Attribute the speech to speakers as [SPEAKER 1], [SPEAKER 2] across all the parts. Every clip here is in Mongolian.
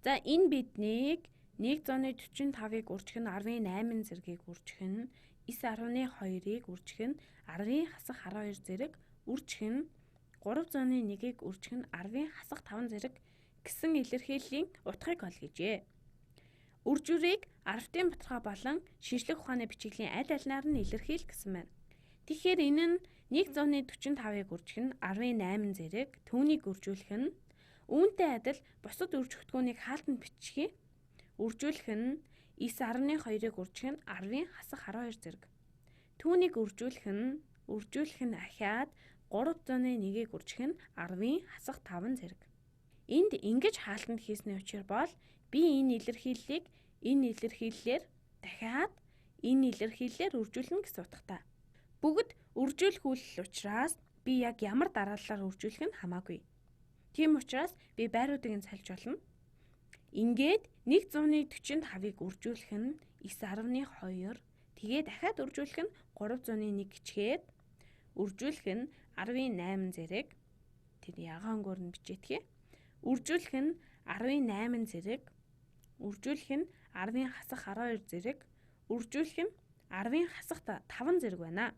[SPEAKER 1] За энэ биднийг 145-ыг үржих нь 18 зэргийг үржих нь 9.2-ыг үржих нь 10-ийн хасах 12 зэрэг үржих нь 301-ийг үржих нь 10-ийн хасах 5 зэрэг гэсэн илэрхийллийн утгыг ол гэжээ. Үржүүрийг арвтын баталгаа болон шинжлэх ухааны бичиглийн аль алинаар нь илэрхийл гэсэн байна. Тэгэхээр энэ нь 145-ыг үржих нь 10-8 зэрэг түүнийг үржүүлэх нь үүнтэй адил бусад үржигдэхүүнийг хаалтанд бичих үржүүлэх нь 9.2-ыг үржих нь 10-ийн хасах 12 зэрэг. Түүнийг үржүүлэх нь ахиад 301-ийг үржих нь 10-ийн хасах 5 зэрэг. Энд ингэж хаалтанд хийсний учир бол би энэ илэрхийллээр дахиад энэ илэрхийллээр үржүүлнэ гэсэн утгатай. Бүгд үржүүлэх учраас би яг ямар дараалалаар үржүүлэх нь хамаагүй. Тийм учраас би байруудыг нь сольж болно. Ингээд 145-ыг үржүүлэх нь 9.2, тэгээ дахиад үржүүлэх нь 301 гिचгээд үржүүлэх нь 10.8 зэрэг тэр ягаан өнгөөр нь бичээдхий. Үржүүлэх нь 10.8 зэрэг, үржүүлэх нь 10-ийн хасах 12 зэрэг, үржүүлэх нь 10-ийн хасах 5 зэрэг байна.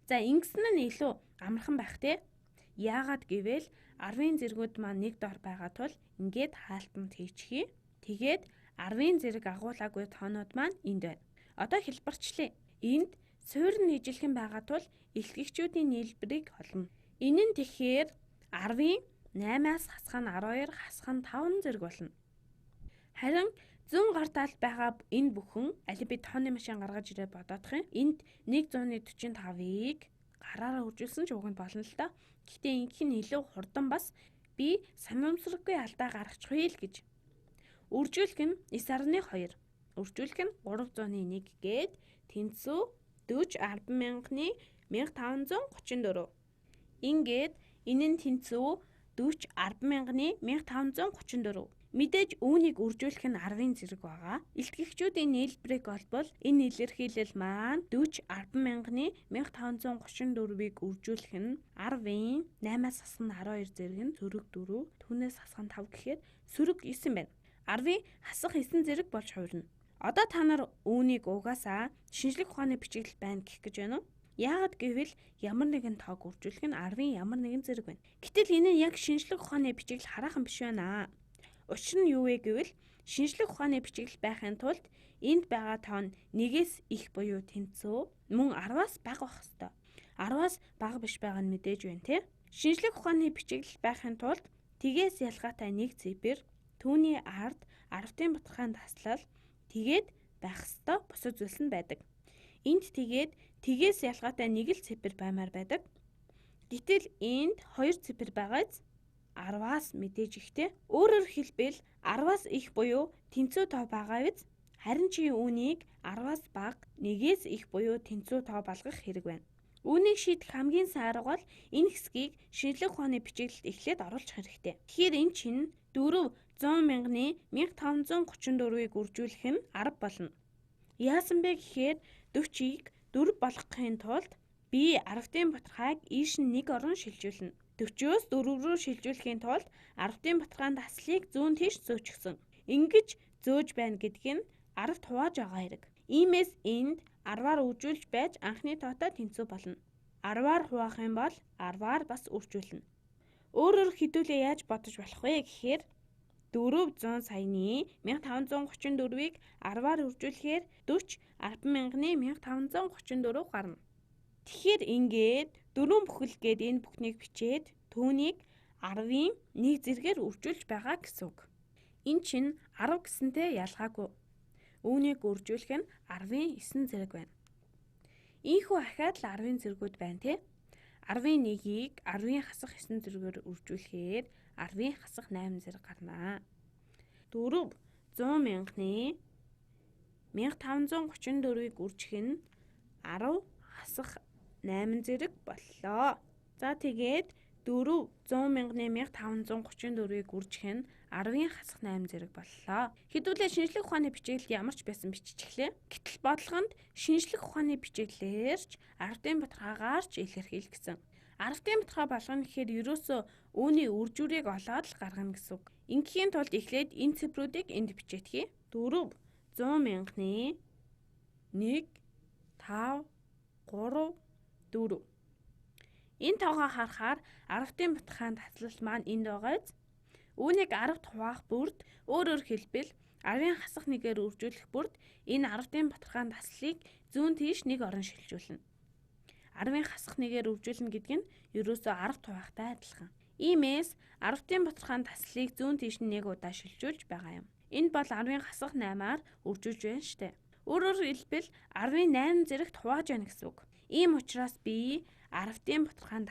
[SPEAKER 1] За ингэсэн нь илүү амархан байх те. Яагаад гэвэл 10-ийн зэргүүд маань нэг дор байгаа тул ингээд хаалтанд хийчихье. Тэгээд 10-ийн зэрэг агуулаагүй тоонууд маань энд байна. Одоо хэлбэрчлээ. Энд суурин нийжлэх нь байгаа тул илтгэгчүүдийн нийлбэрийг олно. Энэ нь тэгэхээр 10-ийн 8-аас хасах нь 12, хасах нь 5 зэрэг болно. Харин зүүн гар талд байгаа энэ бүхэн алибий тооны машин гаргаж ирээд бодоодох юм. Энд 145-ыг гараараа үржүүлсэн ч уг нь болно л доо. Гэхдээ ингэх нь илүү хурдан бас би санамсаргүй алдаа гаргачихъя л гэж. Үржүүлэх нь 9.2, үржүүлэх нь 301 гээд тэнцүү 40,10,000-ны 1534. Ингээд энэ нь тэнцүү 40,10,000-ны 1534. Мэдээж үүнийг үржүүлэх нь 10-ийн зэрэг байгаа. Илтгэгчүүдийн нийлбэрийг олбол энэ илэрхийлэл маань 40,10,000-ны 1534-ийг үржүүлэх нь 10-ийн 8-аас хасах нь 12 зэрэг нь сөрөг 4, түүнээс хасах нь 5 гэхээр сөрөг 9 байна. 10-ийн хасах 9 зэрэг болж хувирна. Одоо та нар үүнийг угаасаа шинжлэх ухааны бичиглэл байна гэх гэж байна уу? Яагаад гэвэл ямар нэгэн тоог үржүүлэх нь 10-ийн ямар нэгэн зэрэг байна. Гэтэл энэ нь яг шинжлэх ухааны бичиглэл хараахан биш байна. Учир нь юу вэ гэвэл шинжлэх ухааны бичиглэл байхын тулд энд байгаа тоон 1-ээс их буюу тэнцүү мөн 10-аас бага байх ёстой. 10-аас бага биш байгаа нь мэдээж байна те. Шинжлэх ухааны бичиглэл байхын тулд тгээс ялгаатай нэг цифр түүний ард арвтын баталгаанд таслал тэгээд байх ёстой бусад зүйлс нь байдаг. Энд тэгээд тгээс ялгаатай нэг л цифр баймаар байдаг. Гэтэл энд 2 цифр байгааз 10-аас мэдээж ихтэй. Өөрөөр хэлбэл 10-аас их буюу тэнцүү тоо байгаа биз? Харин чи үүнийг 10-аас бага, 1-ээс их буюу тэнцүү тоо болгох хэрэг байна. Үүнийг шийдэх хамгийн сайн арга бол энэ хэсгийг шинжлэх ухааны бичиглэлд эхлээд оруулах хэрэгтэй. Тэгэхээр эн чинь 400,000-ны 1534-ийг үржүүлэх нь 10 болно. Яасан бэ гэхээр 40-ийг 4 болгохын тулд би 10-ын баталгааг ийш нь 1 орон шилжүүлнэ. 40-оос 4 рүү шилжүүлэхийн тулд 10-ын баталгаанд таслыг зүүн тийш зөөчихсөн. Ингэж зөөж байна гэдг нь 10-т хувааж байгаа хэрэг. Иймээс энд 10-аар үржүүлж байж анхны тоотой тэнцүү болно. 10-аар хуваах юм бол 10-аар бас үржүүлнэ. Өөрөөр хэдүүлээ яаж бодож болох вэ гэхээр 400 саяны 1534-ийг 10-аар үржүүлэхээр 40,10,000-ны 1534 гарна. Тэгэхээр ингээд 4 бүхэл гээд энэ бүхнийг бичээд түүнийг 10-ийн 1 зэргээр үржүүлж байгаа гэсэн үг. Энэ чинь 10 гэсэнтэй ялгаагүй. Үүнийг үржүүлэх нь 10-ийн 9 зэрэг байна. Ийхүү ахаад л 10-ийн зэргүүд байна те. 10-ийн 1-ийг 10-ийн хасах 9 зэргээр үржүүлэхээр 10-ийн хасах 8 зэрэг гарнаа. 400,000-ны 1534-ийг үржих нь 10 хасах 8 зэрэг боллоо. За тэгээд 400,000-ны 1534-ийг үржих нь 10-ийн хасах 8 зэрэг боллоо. Хэдүүлээ шинжлэх ухааны бичиглэлд ямар ч байсан биччихлээ. Гэтэл бодлогонд шинжлэх ухааны бичиглэлээрч арвтын баталгаагаарч илэрхийлэх гэсэн. 10-ын баталгаа болгоно гэхээр ерөөсөө үүний үр журийг олоод л гаргана гэсэн үг. Ингээхийн тулд эхлээд энэ цифруудыг энд бичээдхий. 4 100,000-ны 1 5 3 4. Энэ тоогоо харахаар 10-ын баталгаанд таслал маань энд байгааз. Үүнийг 10-т хуваах бүрд өөрөөр хэлбэл 10-ын хасах нэгээр үржүүлэх бүрд энэ 10-ын баталгаанд таслалыг зүүн тийш нэг орон шилжүүлнэ. 10-ын хасах нэгээр үржүүлнэ гэдэг нь ерөөсөө 10-т хуваахтай адилхан. Иймээс 10-ын баталгаанд таслалыг зүүн тийш нэг удаа шилжүүлж байгаа юм. Энэ бол 10-ын хасах 8-аар үржүүлж байна штэ. Өөрөөр хэлбэл 10-ын 8 зэрэгт хувааж байна гэсэн үг. Ийм учраас би 10-ын баталгаанд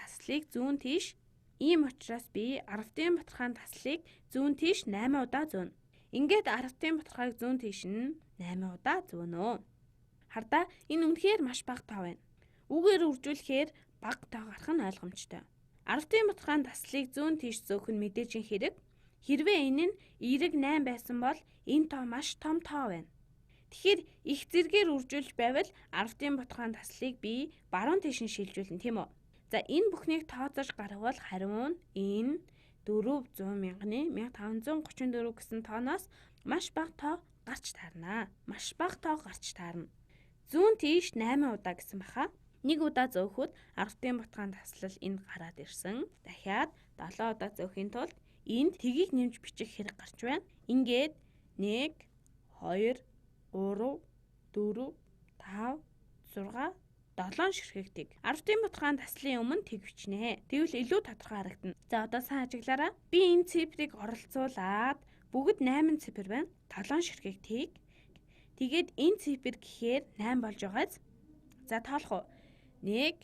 [SPEAKER 1] таслалыг зүүн тийш 8 удаа зөөнө. Ингээд 10-ын баталгааг зүүн тийш нь 8 удаа зөөнөө. Хардаа энэ үнэхээр маш бага тоо байна. Үгээр үржүүлэхээр бага тоо гарах нь ойлгомжтой. 10-ын баталгаанд таслалыг зүүн тийш зөөх нь мэдээж хэрэг. Хэрвээ энэ нь эерэг 8 байсан бол энэ тоо маш том тоо байна. Тэгэхээр их зэргээр үржүүлж байвал 10-ын баталгаанд таслалыг би баруун тийш нь шилжүүлнэ тийм үү? За энэ бүхнийг тооцоож гаргавал хариу нь энэ 400,000-ны 1534 гэсэн тооноос маш бага тоо гарч таарна. Зүүн тийш 8 удаа гэсэн баха. Нэг удаа зөөхөд 10-ын баталгаанд таслал энд гараад ирсэн. Дахиад 7 удаа зөөхийн тулд энд тгийг нэмж бичих хэрэг гарч байна. Ингээд 1 2 3 4 5 6 7 ширхэгтийг 10-ын баталгаанд таслын өмнө тэг бичнэ. Тэгвэл илүү тодорхой харагдана. За одоо сайн ажиглаарай. Би энэ цифрыг оролцуулаад бүгд 8 цифр байна. 7 ширхэгтийг. Тэгээд энэ цифр гэхээр 8 болж байгааз. За тоолох уу? 1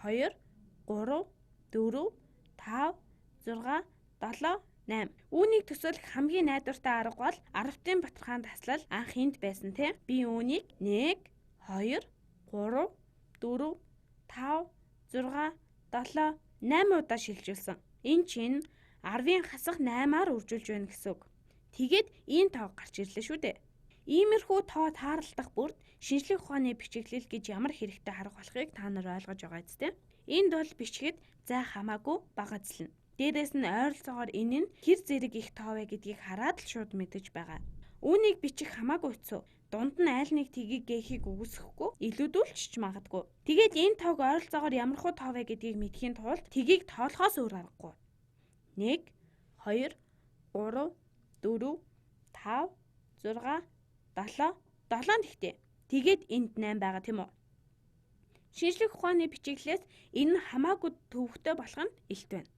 [SPEAKER 1] 2 3 4 5 6 7 8. Үүнийг төсөөлөх хамгийн найдвартай арга бол 10-ын баталгаанд таслал анх энд байсан тийм. Би үүнийг 1 2 3 4 5 6 7 8 удаа шилжүүлсэн. Энэ чинь 10-ын хасах 8-аар үржүүлж байна гэсэн үг. Тэгээд энэ тоо гарч ирлээ шүү дээ. Иймэрхүү тоо тааралдах бүрд шинжлэх ухааны бичиглэл гэж ямар хэрэгтэй харах болохыг та нар ойлгож байгаа зү. Энд бол бичгэд зай хамаагүй бага эзлэнэ. Дээрээс нь ойролцоогоор энэ нь хэр зэрэг их тоо вэ гэдгийг хараад л шууд мэдэж байгаа. Үүнийг бичих хамаагүй хэцүү. Дунд нь айл нэг тгийг гээхийг үгүйсэхгүй илүүдүүлчих ч магадгүй. Тэгээд энэ тоог ойролцоогоор ямархуу тоо вэ гэдгийг мэдхийн тулд тгийг тоолохоос өөр аргагүй. 1 2 3 4 5 6 7 тэгтээ. Тэгээд энд 8 байгаа тийм үү? Шинжлэх ухааны бичиглэлээс энэ хамаагүй төвөгтэй болох нь илт байна.